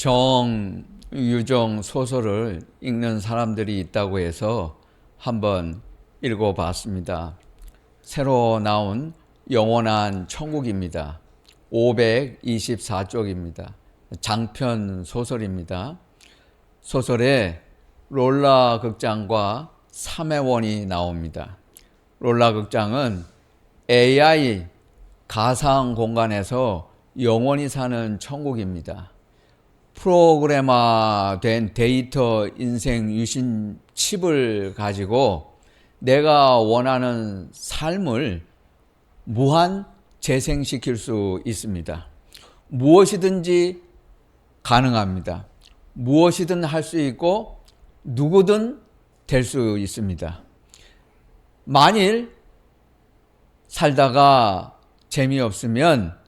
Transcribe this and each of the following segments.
정유정 소설을 읽는 사람들이 있다고 해서 한번 읽어봤습니다. 새로 나온 영원한 천국입니다. 524쪽입니다. 장편 소설입니다. 소설에 롤라 극장과 삼회원이 나옵니다. 롤라 극장은 AI 가상 공간에서 영원히 사는 천국입니다. 프로그래머된 데이터 인생 유심 칩을 가지고 내가 원하는 삶을 무한 재생시킬 수 있습니다. 무엇이든지 가능합니다. 무엇이든 할 수 있고 누구든 될 수 있습니다. 만일 살다가 재미없으면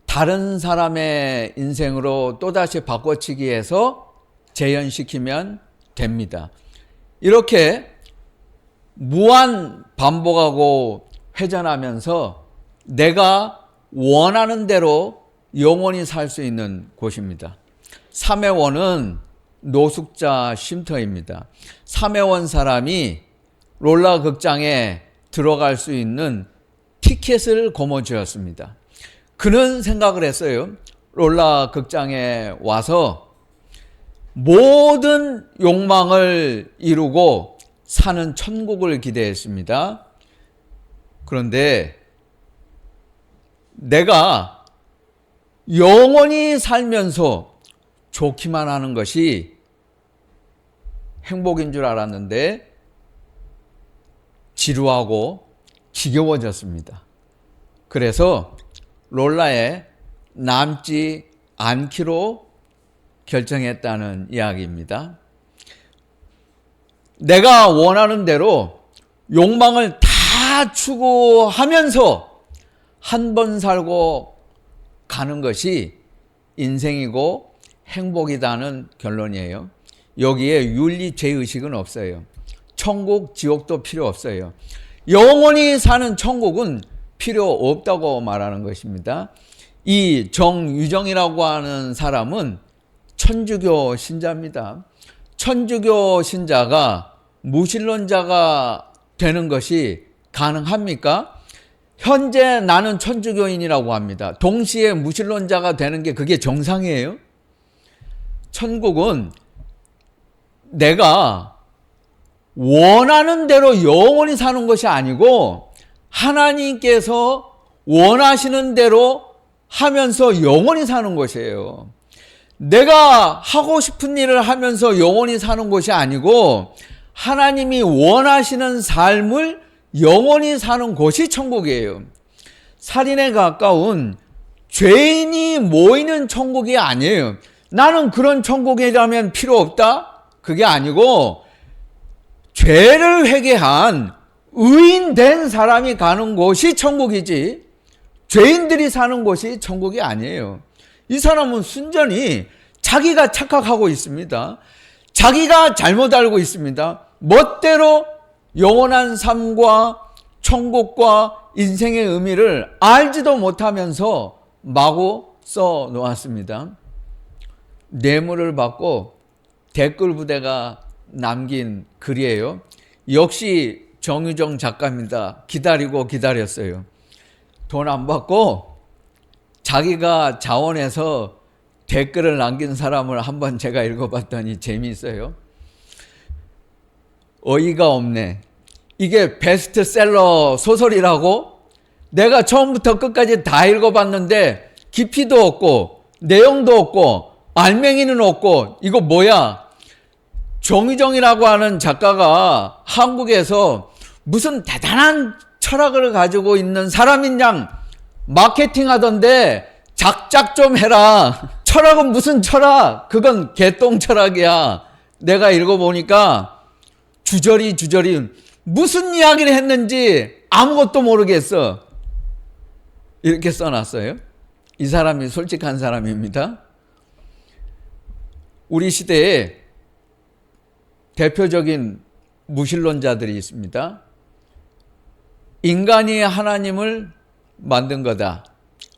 다른 사람의 인생으로 또다시 바꿔치기 해서 재현시키면 됩니다. 이렇게 무한 반복하고 회전하면서 내가 원하는 대로 영원히 살 수 있는 곳입니다. 삼회원은 노숙자 쉼터입니다. 삼회원 사람이 롤라 극장에 들어갈 수 있는 티켓을 거머쥐었습니다. 그는 생각을 했어요. 롤라 극장에 와서 모든 욕망을 이루고 사는 천국을 기대했습니다. 그런데 내가 영원히 살면서 좋기만 하는 것이 행복인 줄 알았는데 지루하고 지겨워졌습니다. 그래서 롤라에 남지 않기로 결정했다는 이야기입니다. 내가 원하는 대로 욕망을 다 추구하면서 한 번 살고 가는 것이 인생이고 행복이다는 결론이에요. 여기에 윤리 죄의식은 없어요. 천국, 지옥도 필요 없어요. 영원히 사는 천국은 필요 없다고 말하는 것입니다. 이 정유정이라고 하는 사람은 천주교 신자입니다. 천주교 신자가 무신론자가 되는 것이 가능합니까? 현재 나는 천주교인이라고 합니다. 동시에 무신론자가 되는 게 그게 정상이에요? 천국은 내가 원하는 대로 영원히 사는 것이 아니고 하나님께서 원하시는 대로 하면서 영원히 사는 것이에요. 내가 하고 싶은 일을 하면서 영원히 사는 것이 아니고 하나님이 원하시는 삶을 영원히 사는 곳이 천국이에요. 살인에 가까운 죄인이 모이는 천국이 아니에요. 나는 그런 천국이라면 필요 없다? 그게 아니고 죄를 회개한 의인된 사람이 가는 곳이 천국이지 죄인들이 사는 곳이 천국이 아니에요. 이 사람은 순전히 자기가 착각하고 있습니다. 자기가 잘못 알고 있습니다. 멋대로 영원한 삶과 천국과 인생의 의미를 알지도 못하면서 마구 써 놓았습니다. 뇌물을 받고 댓글 부대가 남긴 글이에요. 역시 정유정 작가입니다. 기다리고 기다렸어요. 돈 안 받고 자기가 자원해서 댓글을 남긴 사람을 한번 제가 읽어봤더니 재미있어요. 어이가 없네. 이게 베스트셀러 소설이라고? 내가 처음부터 끝까지 다 읽어봤는데 깊이도 없고 내용도 없고 알맹이는 없고 이거 뭐야? 정유정이라고 하는 작가가 한국에서 무슨 대단한 철학을 가지고 있는 사람인 양 마케팅 하던데 작작 좀 해라. 철학은 무슨 철학? 그건 개똥 철학이야. 내가 읽어보니까 주저리 무슨 이야기를 했는지 아무것도 모르겠어. 이렇게 써놨어요. 이 사람이 솔직한 사람입니다. 우리 시대에 대표적인 무신론자들이 있습니다. 인간이 하나님을 만든 거다.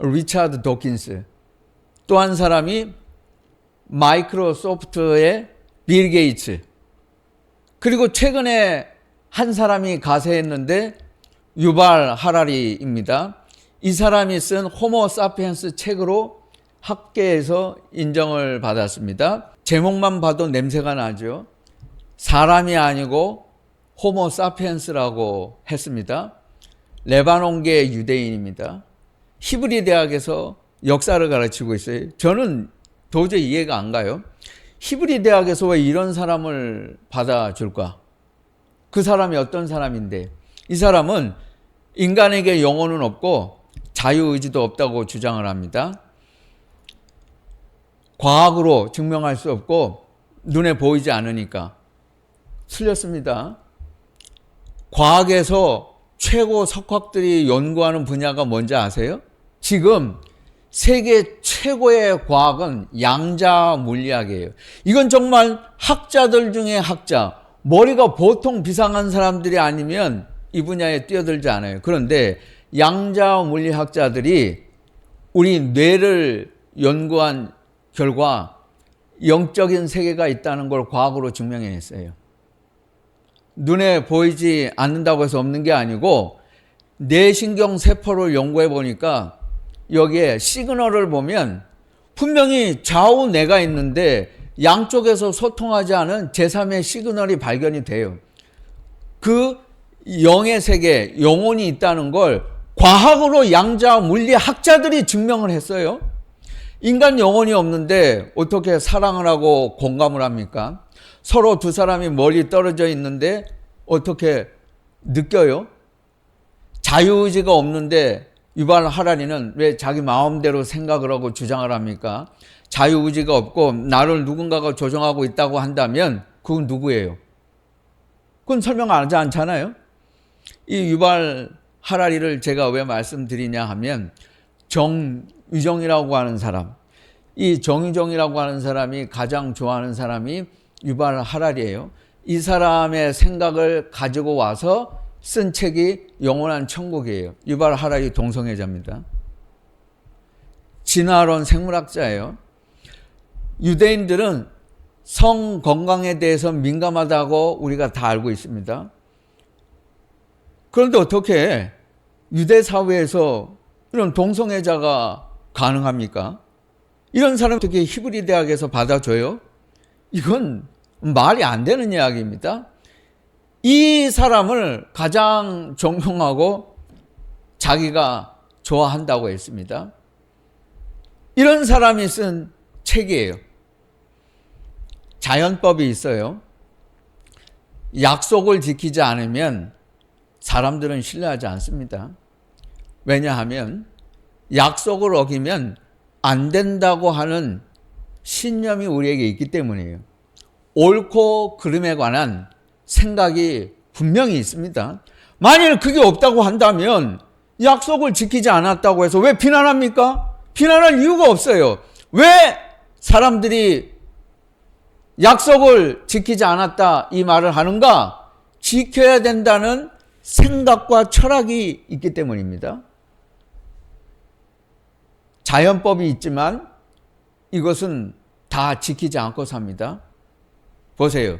리차드 도킨스. 또 한 사람이 마이크로소프트의 빌 게이츠, 그리고 최근에 한 사람이 가세했는데 유발 하라리입니다. 이 사람이 쓴 호모 사피엔스 책으로 학계에서 인정을 받았습니다. 제목만 봐도 냄새가 나죠. 사람이 아니고 호모 사피엔스라고 했습니다. 레바논계 유대인입니다. 히브리 대학에서 역사를 가르치고 있어요. 저는 도저히 이해가 안 가요. 히브리 대학에서 왜 이런 사람을 받아줄까? 그 사람이 어떤 사람인데? 이 사람은 인간에게 영혼은 없고 자유의지도 없다고 주장을 합니다. 과학으로 증명할 수 없고 눈에 보이지 않으니까. 틀렸습니다. 과학에서 최고 석학들이 연구하는 분야가 뭔지 아세요? 지금 세계 최고의 과학은 양자 물리학이에요. 이건 정말 학자들 중에 학자, 머리가 보통 비상한 사람들이 아니면 이 분야에 뛰어들지 않아요. 그런데 양자 물리학자들이 우리 뇌를 연구한 결과 영적인 세계가 있다는 걸 과학으로 증명해냈어요. 눈에 보이지 않는다고 해서 없는 게 아니고 뇌신경 세포를 연구해 보니까 여기에 시그널을 보면 분명히 좌우 뇌가 있는데 양쪽에서 소통하지 않은 제3의 시그널이 발견이 돼요. 그 영의 세계, 영혼이 있다는 걸 과학으로 양자 물리학자들이 증명을 했어요. 인간 영혼이 없는데 어떻게 사랑을 하고 공감을 합니까? 서로 두 사람이 멀리 떨어져 있는데 어떻게 느껴요? 자유의지가 없는데 유발 하라리는 왜 자기 마음대로 생각을 하고 주장을 합니까? 자유의지가 없고 나를 누군가가 조종하고 있다고 한다면 그건 누구예요? 그건 설명하지 않잖아요. 이 유발 하라리를 제가 왜 말씀드리냐 하면 정유정이라고 하는 사람, 이 정유정이라고 하는 사람이 가장 좋아하는 사람이 유발 하라리예요. 이 사람의 생각을 가지고 와서 쓴 책이 영원한 천국이에요. 유발 하라리 동성애자입니다. 진화론 생물학자예요. 유대인들은 성 건강에 대해서 민감하다고 우리가 다 알고 있습니다. 그런데 어떻게 유대 사회에서 이런 동성애자가 가능합니까? 이런 사람 어떻게 히브리 대학에서 받아줘요? 이건 말이 안 되는 이야기입니다. 이 사람을 가장 존경하고 자기가 좋아한다고 했습니다. 이런 사람이 쓴 책이에요. 자연법이 있어요. 약속을 지키지 않으면 사람들은 신뢰하지 않습니다. 왜냐하면 약속을 어기면 안 된다고 하는 신념이 우리에게 있기 때문이에요. 옳고 그름에 관한 생각이 분명히 있습니다. 만일 그게 없다고 한다면 약속을 지키지 않았다고 해서 왜 비난합니까? 비난할 이유가 없어요. 왜 사람들이 약속을 지키지 않았다 이 말을 하는가? 지켜야 된다는 생각과 철학이 있기 때문입니다. 자연법이 있지만 이것은 다 지키지 않고 삽니다. 보세요.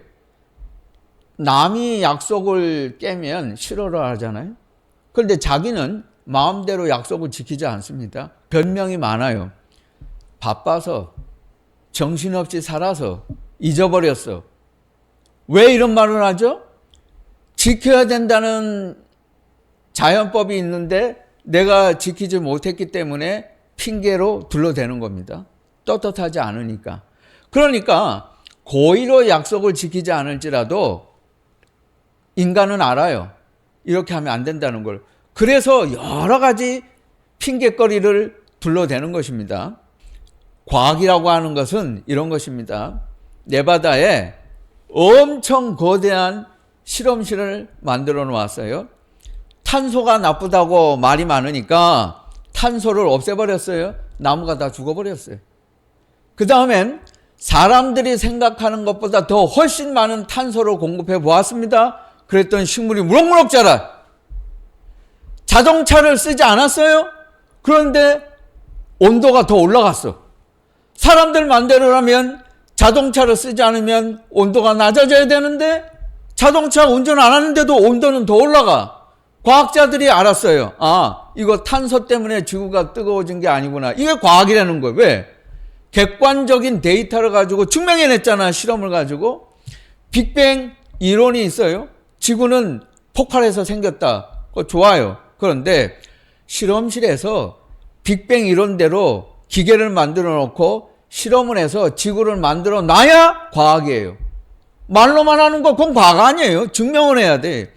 남이 약속을 깨면 싫어를 하잖아요. 그런데 자기는 마음대로 약속을 지키지 않습니다. 변명이 많아요. 바빠서, 정신없이 살아서, 잊어버렸어. 왜 이런 말을 하죠? 지켜야 된다는 자연법이 있는데 내가 지키지 못했기 때문에 핑계로 둘러대는 겁니다. 떳떳하지 않으니까. 그러니까 고의로 약속을 지키지 않을지라도 인간은 알아요. 이렇게 하면 안 된다는 걸. 그래서 여러 가지 핑계거리를 둘러대는 것입니다. 과학이라고 하는 것은 이런 것입니다. 네바다에 엄청 거대한 실험실을 만들어 놓았어요. 탄소가 나쁘다고 말이 많으니까 탄소를 없애버렸어요. 나무가 다 죽어버렸어요. 그 다음엔 사람들이 생각하는 것보다 더 훨씬 많은 탄소를 공급해 보았습니다. 그랬더니 식물이 무럭무럭 자라. 자동차를 쓰지 않았어요. 그런데 온도가 더 올라갔어. 사람들 맘대로라면 자동차를 쓰지 않으면 온도가 낮아져야 되는데 자동차 운전 안 하는데도 온도는 더 올라가. 과학자들이 알았어요. 아, 이거 탄소 때문에 지구가 뜨거워진 게 아니구나. 이게 과학이라는 거예요. 왜? 객관적인 데이터를 가지고 증명해냈잖아. 실험을 가지고. 빅뱅 이론이 있어요. 지구는 폭발해서 생겼다. 그거 좋아요. 그런데 실험실에서 빅뱅 이론대로 기계를 만들어 놓고 실험을 해서 지구를 만들어 놔야 과학이에요. 말로만 하는 거 그건 과학 아니에요. 증명을 해야 돼.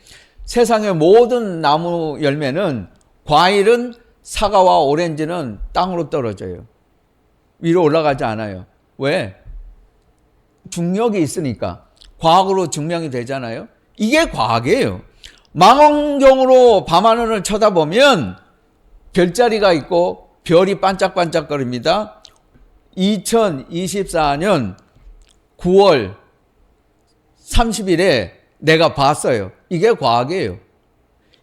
세상의 모든 나무 열매는, 과일은, 사과와 오렌지는 땅으로 떨어져요. 위로 올라가지 않아요. 왜? 중력이 있으니까. 과학으로 증명이 되잖아요. 이게 과학이에요. 망원경으로 밤하늘을 쳐다보면 별자리가 있고 별이 반짝반짝거립니다. 2024년 9월 30일에 내가 봤어요. 이게 과학이에요.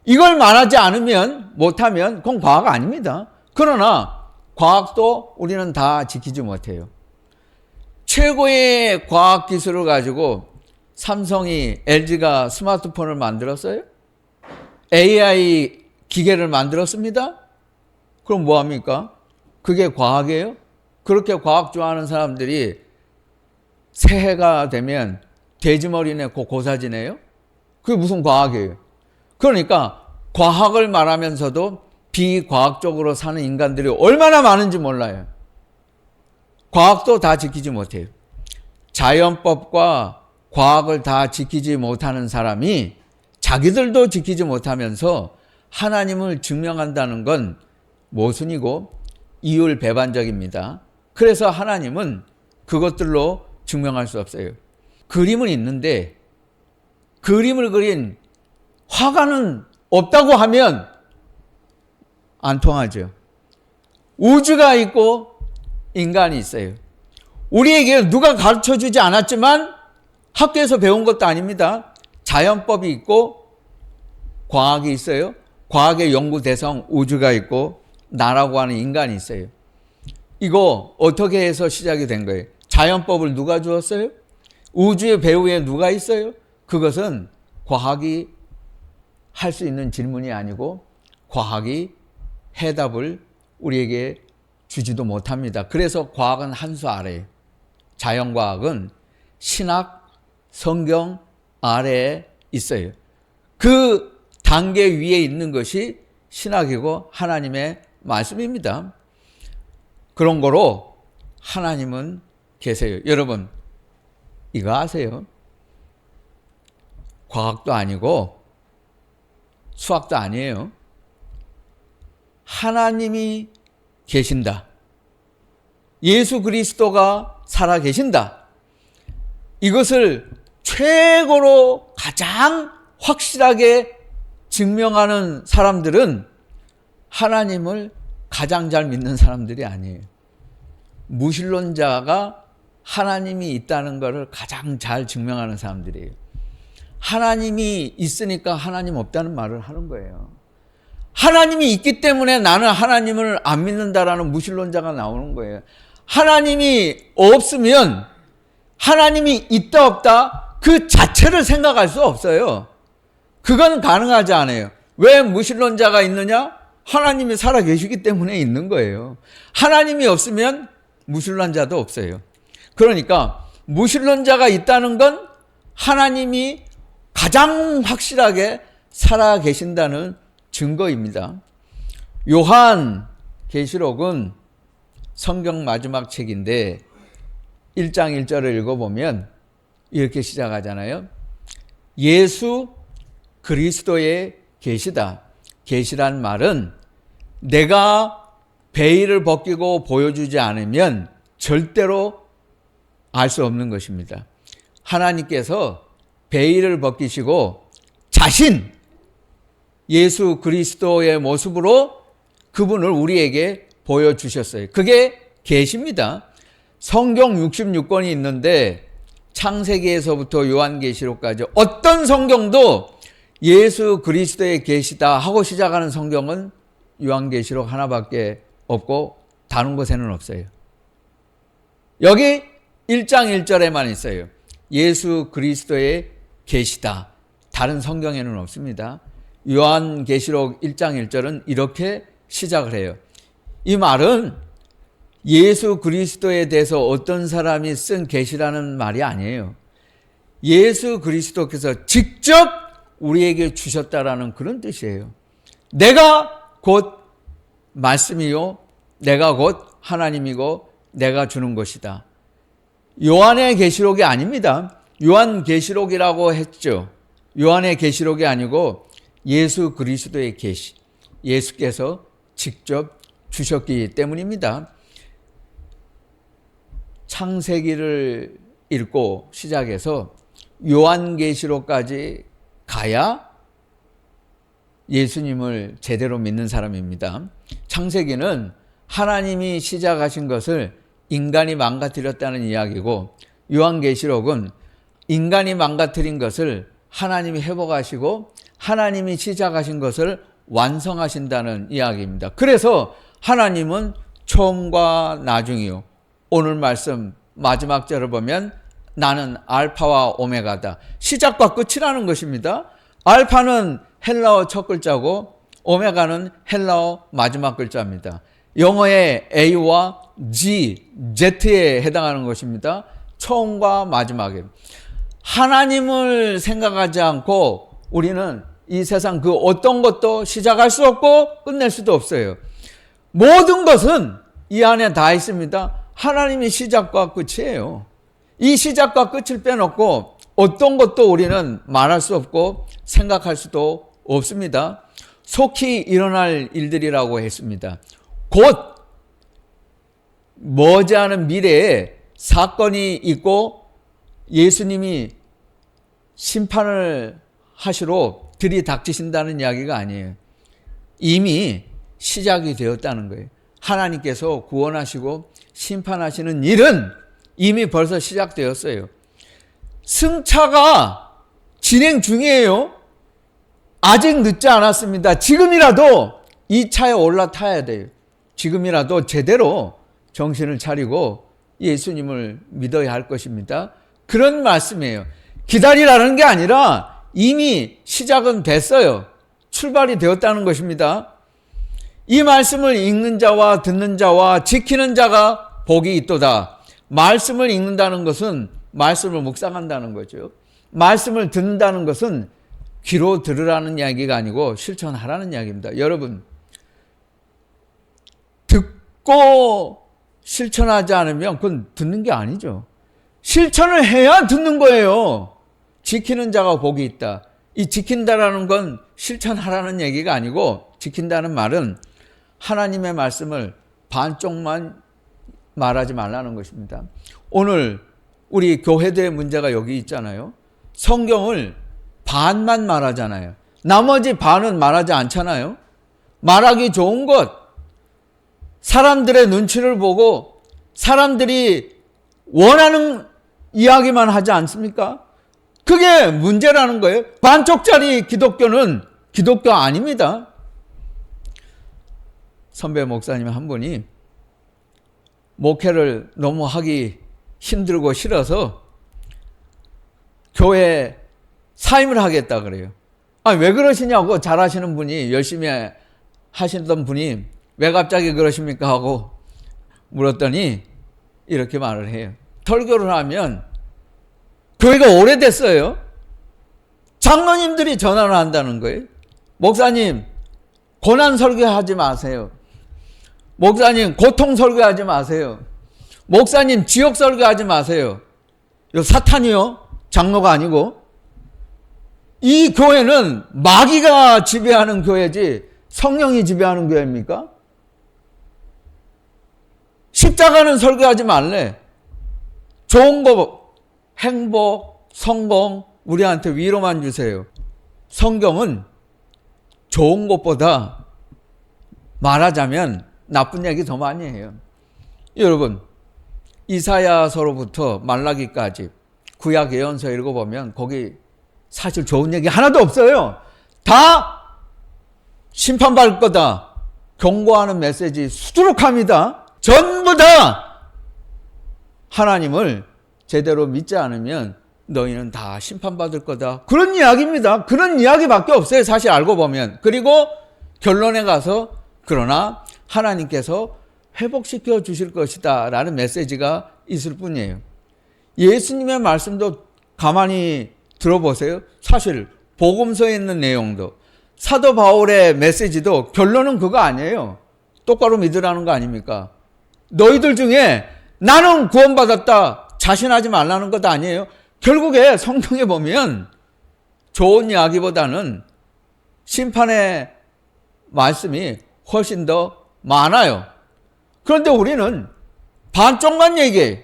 이걸 말하지 않으면, 못하면 그건 과학 아닙니다. 그러나 과학도 우리는 다 지키지 못해요. 최고의 과학 기술을 가지고 삼성이, LG가 스마트폰을 만들었어요? AI 기계를 만들었습니다? 그럼 뭐합니까? 그게 과학이에요? 그렇게 과학 좋아하는 사람들이 새해가 되면 돼지머리 내고 고사지네요? 그게 무슨 과학이에요? 그러니까 과학을 말하면서도 비과학적으로 사는 인간들이 얼마나 많은지 몰라요. 과학도 다 지키지 못해요. 자연법과 과학을 다 지키지 못하는 사람이 자기들도 지키지 못하면서 하나님을 증명한다는 건 모순이고 이율배반적입니다. 그래서 하나님은 그것들로 증명할 수 없어요. 그림은 있는데 그림을 그린 화가는 없다고 하면 안 통하죠. 우주가 있고 인간이 있어요. 우리에게 누가 가르쳐주지 않았지만 학교에서 배운 것도 아닙니다. 자연법이 있고 과학이 있어요. 과학의 연구 대상 우주가 있고 나라고 하는 인간이 있어요. 이거 어떻게 해서 시작이 된 거예요? 자연법을 누가 주었어요? 우주의 배후에 누가 있어요? 그것은 과학이 할 수 있는 질문이 아니고 과학이 해답을 우리에게 주지도 못합니다. 그래서 과학은 한 수 아래에, 자연과학은 신학, 성경 아래에 있어요. 그 단계 위에 있는 것이 신학이고 하나님의 말씀입니다. 그런 거로 하나님은 계세요. 여러분, 이거 아세요? 과학도 아니고 수학도 아니에요. 하나님이 계신다. 예수 그리스도가 살아 계신다. 이것을 최고로 가장 확실하게 증명하는 사람들은 하나님을 가장 잘 믿는 사람들이 아니에요. 무신론자가 하나님이 있다는 것을 가장 잘 증명하는 사람들이에요. 하나님이 있으니까 하나님 없다는 말을 하는 거예요. 하나님이 있기 때문에 나는 하나님을 안 믿는다라는 무신론자가 나오는 거예요. 하나님이 없으면 하나님이 있다 없다 그 자체를 생각할 수 없어요. 그건 가능하지 않아요. 왜 무신론자가 있느냐? 하나님이 살아 계시기 때문에 있는 거예요. 하나님이 없으면 무신론자도 없어요. 그러니까 무신론자가 있다는 건 하나님이 가장 확실하게 살아 계신다는 증거입니다. 요한 계시록은 성경 마지막 책인데 1장 1절을 읽어보면 이렇게 시작하잖아요. 예수 그리스도의 계시다. 계시란 말은 내가 베일을 벗기고 보여주지 않으면 절대로 알 수 없는 것입니다. 하나님께서 베일을 벗기시고 자신 예수 그리스도의 모습으로 그분을 우리에게 보여주셨어요. 그게 계시입니다. 성경 66권이 있는데 창세기에서부터 요한계시록까지 어떤 성경도 예수 그리스도의 계시다 하고 시작하는 성경은 요한계시록 하나밖에 없고 다른 곳에는 없어요. 여기 1장 1절에만 있어요. 예수 그리스도의 계시다. 다른 성경에는 없습니다. 요한계시록 1장 1절은 이렇게 시작을 해요. 이 말은 예수 그리스도에 대해서 어떤 사람이 쓴 계시라는 말이 아니에요. 예수 그리스도께서 직접 우리에게 주셨다라는 그런 뜻이에요. 내가 곧 말씀이요, 내가 곧 하나님이고 내가 주는 것이다. 요한의 계시록이 아닙니다. 요한계시록이라고 했죠. 요한의 계시록이 아니고 예수 그리스도의 계시, 예수께서 직접 주셨기 때문입니다. 창세기를 읽고 시작해서 요한계시록까지 가야 예수님을 제대로 믿는 사람입니다. 창세기는 하나님이 시작하신 것을 인간이 망가뜨렸다는 이야기고, 요한계시록은 인간이 망가뜨린 것을 하나님이 회복하시고 하나님이 시작하신 것을 완성하신다는 이야기입니다. 그래서 하나님은 처음과 나중이요, 오늘 말씀 마지막 절을 보면 나는 알파와 오메가다. 시작과 끝이라는 것입니다. 알파는 헬라어 첫 글자고 오메가는 헬라어 마지막 글자입니다. 영어의 A와 G, Z에 해당하는 것입니다. 처음과 마지막에. 하나님을 생각하지 않고 우리는 이 세상 그 어떤 것도 시작할 수 없고 끝낼 수도 없어요. 모든 것은 이 안에 다 있습니다. 하나님이 시작과 끝이에요. 이 시작과 끝을 빼놓고 어떤 것도 우리는 말할 수 없고 생각할 수도 없습니다. 속히 일어날 일들이라고 했습니다. 곧 머지않은 미래에 사건이 있고 예수님이 심판을 하시러 들이닥치신다는 이야기가 아니에요. 이미 시작이 되었다는 거예요. 하나님께서 구원하시고 심판하시는 일은 이미 벌써 시작되었어요. 승차가 진행 중이에요. 아직 늦지 않았습니다. 지금이라도 이 차에 올라타야 돼요. 지금이라도 제대로 정신을 차리고 예수님을 믿어야 할 것입니다. 그런 말씀이에요. 기다리라는 게 아니라 이미 시작은 됐어요. 출발이 되었다는 것입니다. 이 말씀을 읽는 자와 듣는 자와 지키는 자가 복이 있도다. 말씀을 읽는다는 것은 말씀을 묵상한다는 거죠. 말씀을 듣는다는 것은 귀로 들으라는 이야기가 아니고 실천하라는 이야기입니다. 여러분, 듣고 실천하지 않으면 그건 듣는 게 아니죠. 실천을 해야 듣는 거예요. 지키는 자가 복이 있다. 이 지킨다라는 건 실천하라는 얘기가 아니고, 지킨다는 말은 하나님의 말씀을 반쪽만 말하지 말라는 것입니다. 오늘 우리 교회들의 문제가 여기 있잖아요. 성경을 반만 말하잖아요. 나머지 반은 말하지 않잖아요. 말하기 좋은 것, 사람들의 눈치를 보고 사람들이 원하는 이야기만 하지 않습니까? 그게 문제라는 거예요. 반쪽짜리 기독교는 기독교 아닙니다. 선배 목사님 한 분이 목회를 너무 하기 힘들고 싫어서 교회 사임을 하겠다 그래요. 왜 그러시냐고, 잘하시는 분이, 열심히 하시던 분이 왜 갑자기 그러십니까 하고 물었더니 이렇게 말을 해요. 설교를 하면 교회가 오래됐어요. 장로님들이 전화를 한다는 거예요. 목사님, 고난 설교하지 마세요. 목사님, 고통 설교하지 마세요. 목사님, 지옥 설교하지 마세요. 이 사탄이요, 장로가 아니고. 이 교회는 마귀가 지배하는 교회지 성령이 지배하는 교회입니까? 십자가는 설교하지 말래. 좋은 거, 행복, 성공, 우리한테 위로만 주세요. 성경은 좋은 것보다 말하자면 나쁜 얘기 더 많이 해요. 여러분, 이사야서로부터 말라기까지 구약 예언서 읽어보면 거기 사실 좋은 얘기 하나도 없어요. 다 심판받을 거다 경고하는 메시지 수두룩합니다. 전부 다 하나님을 제대로 믿지 않으면 너희는 다 심판받을 거다. 그런 이야기입니다. 그런 이야기밖에 없어요. 사실 알고 보면. 그리고 결론에 가서 그러나 하나님께서 회복시켜 주실 것이다 라는 메시지가 있을 뿐이에요. 예수님의 말씀도 가만히 들어보세요. 사실 복음서에 있는 내용도 사도 바울의 메시지도 결론은 그거 아니에요. 똑바로 믿으라는 거 아닙니까? 너희들 중에 나는 구원받았다 자신하지 말라는 것도 아니에요. 결국에 성경에 보면 좋은 이야기보다는 심판의 말씀이 훨씬 더 많아요. 그런데 우리는 반쪽만 얘기해요.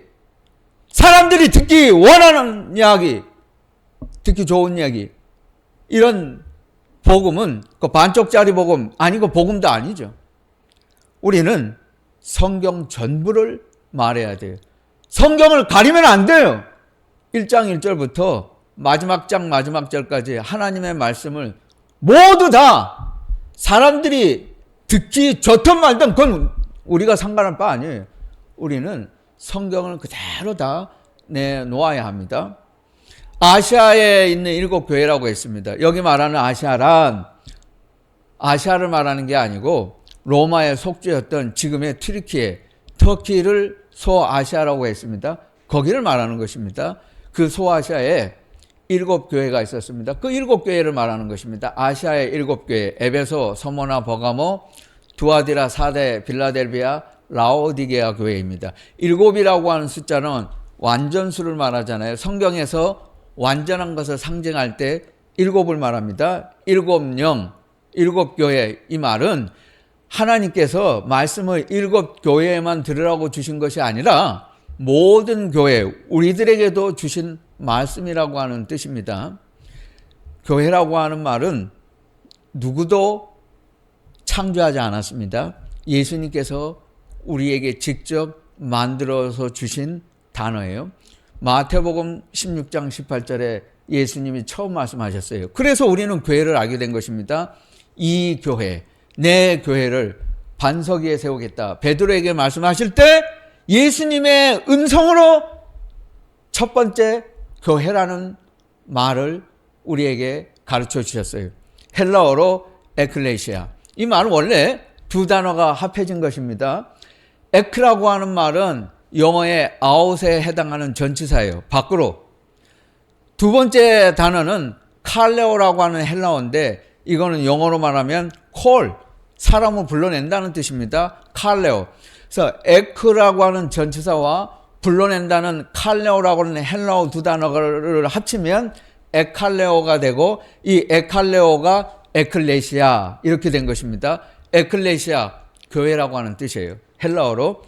사람들이 듣기 원하는 이야기, 듣기 좋은 이야기, 이런 복음은 그 반쪽짜리 복음 아니고 복음도 아니죠. 우리는 성경 전부를 말해야 돼요. 성경을 가리면 안 돼요. 1장 1절부터 마지막 장 마지막 절까지 하나님의 말씀을 모두 다 사람들이 듣기 좋든 말든 그건 우리가 상관할 바 아니에요. 우리는 성경을 그대로 다 내놓아야 합니다. 아시아에 있는 7교회라고 했습니다. 여기 말하는 아시아란 아시아를 말하는 게 아니고 로마의 속주였던 지금의 터키를 소아시아라고 했습니다. 거기를 말하는 것입니다. 그 소아시아에 7교회가 있었습니다. 그 7교회를 말하는 것입니다. 아시아의 7교회, 에베소, 서모나, 버가모, 두아디라, 사데, 빌라델비아, 라오디게아 교회입니다. 7이라고 하는 숫자는 완전수를 말하잖아요. 성경에서 완전한 것을 상징할 때 7을 말합니다. 7영, 7교회, 이 말은 하나님께서 말씀을 7교회에만 들으라고 주신 것이 아니라 모든 교회, 우리들에게도 주신 말씀이라고 하는 뜻입니다. 교회라고 하는 말은 누구도 창조하지 않았습니다. 예수님께서 우리에게 직접 만들어서 주신 단어예요. 마태복음 16장 18절에 예수님이 처음 말씀하셨어요. 그래서 우리는 교회를 알게 된 것입니다. 이 교회, 내 교회를 반석 위에 세우겠다. 베드로에게 말씀하실 때 예수님의 음성으로 첫 번째 교회라는 말을 우리에게 가르쳐 주셨어요. 헬라어로 에클레시아. 이 말은 원래 두 단어가 합해진 것입니다. 에크라고 하는 말은 영어의 아웃에 해당하는 전치사예요. 밖으로. 두 번째 단어는 칼레오라고 하는 헬라어인데 이거는 영어로 말하면 콜, 사람을 불러낸다는 뜻입니다. 칼레오. 그래서 에크라고 하는 전치사와 불러낸다는 칼레오라고 하는 헬라어 두 단어를 합치면 에칼레오가 되고 이 에칼레오가 에클레시아 이렇게 된 것입니다. 에클레시아, 교회라고 하는 뜻이에요. 헬라어로.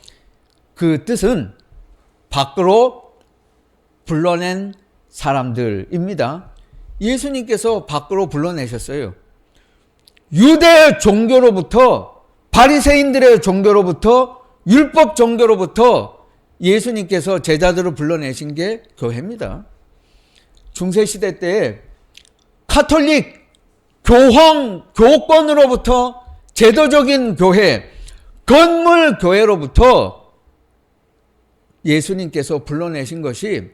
그 뜻은 밖으로 불러낸 사람들입니다. 예수님께서 밖으로 불러내셨어요. 유대 종교로부터, 바리새인들의 종교로부터, 율법 종교로부터 예수님께서 제자들을 불러내신 게 교회입니다. 중세시대 때 카톨릭 교황 교권으로부터 제도적인 교회, 건물 교회로부터 예수님께서 불러내신 것이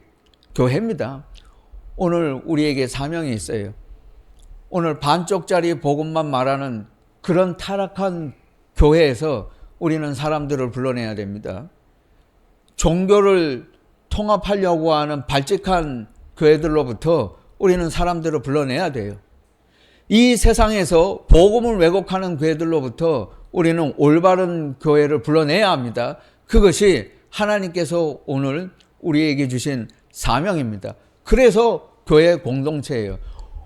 교회입니다. 오늘 우리에게 사명이 있어요. 오늘 반쪽짜리 복음만 말하는 그런 타락한 교회에서 우리는 사람들을 불러내야 됩니다. 종교를 통합하려고 하는 발칙한 교회들로부터 우리는 사람들을 불러내야 돼요. 이 세상에서 복음을 왜곡하는 교회들로부터 우리는 올바른 교회를 불러내야 합니다. 그것이 하나님께서 오늘 우리에게 주신 사명입니다. 그래서 교회 공동체예요.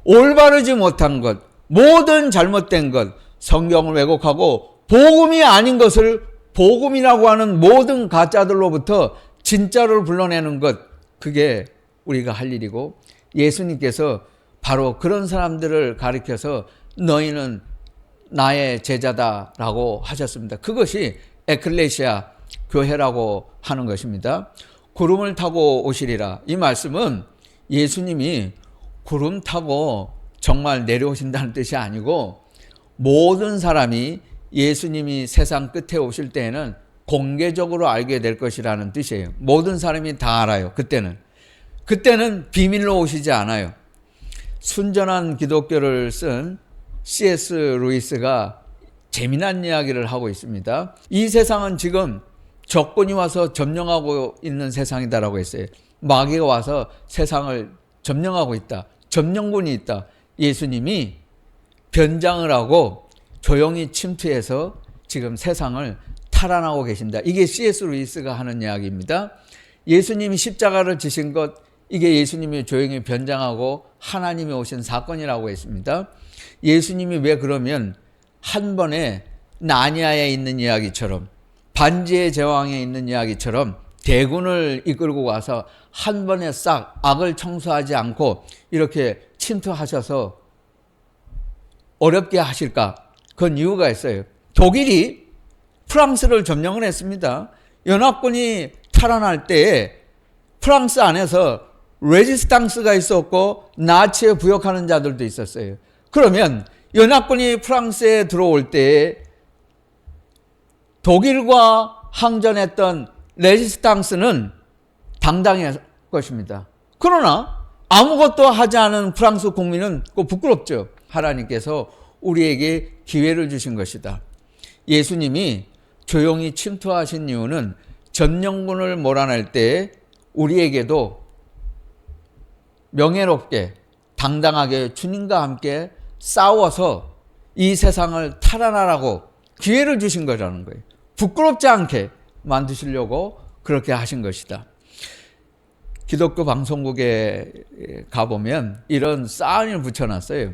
올바르지 못한 것, 모든 잘못된 것, 성경을 왜곡하고 복음이 아닌 것을 복음이라고 하는 모든 가짜들로부터 진짜를 불러내는 것, 그게 우리가 할 일이고 예수님께서 바로 그런 사람들을 가리켜서 너희는 나의 제자다라고 하셨습니다. 그것이 에클레시아 교회라고 하는 것입니다. 구름을 타고 오시리라. 이 말씀은 예수님이 구름 타고 정말 내려오신다는 뜻이 아니고 모든 사람이 예수님이 세상 끝에 오실 때에는 공개적으로 알게 될 것이라는 뜻이에요. 모든 사람이 다 알아요. 그때는 비밀로 오시지 않아요. 순전한 기독교를 쓴 C.S. 루이스가 재미난 이야기를 하고 있습니다. 이 세상은 지금 적군이 와서 점령하고 있는 세상이다라고 했어요. 마귀가 와서 세상을 점령하고 있다. 점령군이 있다. 예수님이 변장을 하고 조용히 침투해서 지금 세상을 탈환하고 계신다. 이게 C.S. 루이스가 하는 이야기입니다. 예수님이 십자가를 지신 것, 이게 예수님이 조용히 변장하고 하나님이 오신 사건이라고 했습니다. 예수님이 왜 그러면 한 번에 나니아에 있는 이야기처럼, 반지의 제왕에 있는 이야기처럼 대군을 이끌고 와서 한 번에 싹 악을 청소하지 않고 이렇게 침투하셔서 어렵게 하실까? 그건 이유가 있어요. 독일이 프랑스를 점령을 했습니다. 연합군이 탈환할 때에 프랑스 안에서 레지스탕스가 있었고 나치에 부역하는 자들도 있었어요. 그러면 연합군이 프랑스에 들어올 때 독일과 항전했던 레지스탕스는 당당할 것입니다. 그러나 아무것도 하지 않은 프랑스 국민은 부끄럽죠. 하나님께서 우리에게 기회를 주신 것이다. 예수님이 조용히 침투하신 이유는 점령군을 몰아낼 때 우리에게도 명예롭게 당당하게 주님과 함께 싸워서 이 세상을 탈환하라고 기회를 주신 거라는 거예요. 부끄럽지 않게 만드시려고 그렇게 하신 것이다. 기독교 방송국에 가보면 이런 사인을 붙여놨어요.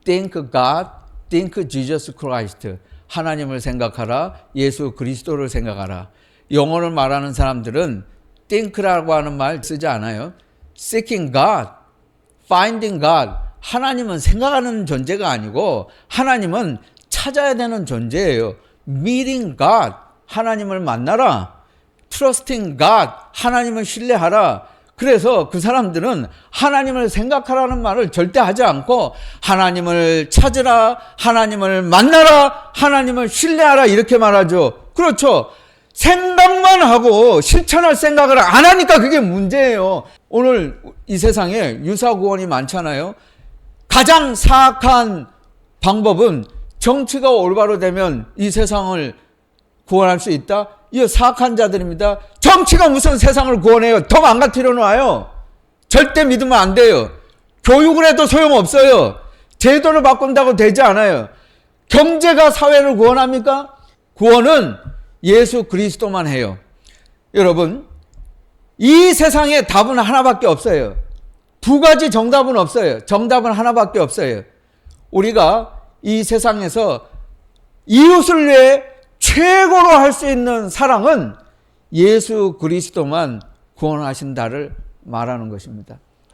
Thank God, Thank Jesus Christ. 하나님을 생각하라, 예수 그리스도를 생각하라. 영어를 말하는 사람들은 think라고 하는 말 쓰지 않아요. Seeking God, Finding God. 하나님은 생각하는 존재가 아니고 하나님은 찾아야 되는 존재예요. Meeting God. 하나님을 만나라. Trusting God. 하나님을 신뢰하라. 그래서 그 사람들은 하나님을 생각하라는 말을 절대 하지 않고 하나님을 찾으라, 하나님을 만나라, 하나님을 신뢰하라 이렇게 말하죠. 그렇죠. 생각만 하고 실천할 생각을 안 하니까 그게 문제예요. 오늘 이 세상에 유사구원이 많잖아요. 가장 사악한 방법은 정치가 올바로 되면 이 세상을 구원할 수 있다? 이 사악한 자들입니다. 정치가 무슨 세상을 구원해요? 더 망가뜨려 놔요. 절대 믿으면 안 돼요. 교육을 해도 소용없어요. 제도를 바꾼다고 되지 않아요. 경제가 사회를 구원합니까? 구원은 예수 그리스도만 해요. 여러분, 이 세상에 답은 하나밖에 없어요. 두 가지 정답은 없어요. 정답은 하나밖에 없어요. 우리가 이 세상에서 이웃을 위해 최고로 할 수 있는 사랑은 예수 그리스도만 구원하신다를 말하는 것입니다.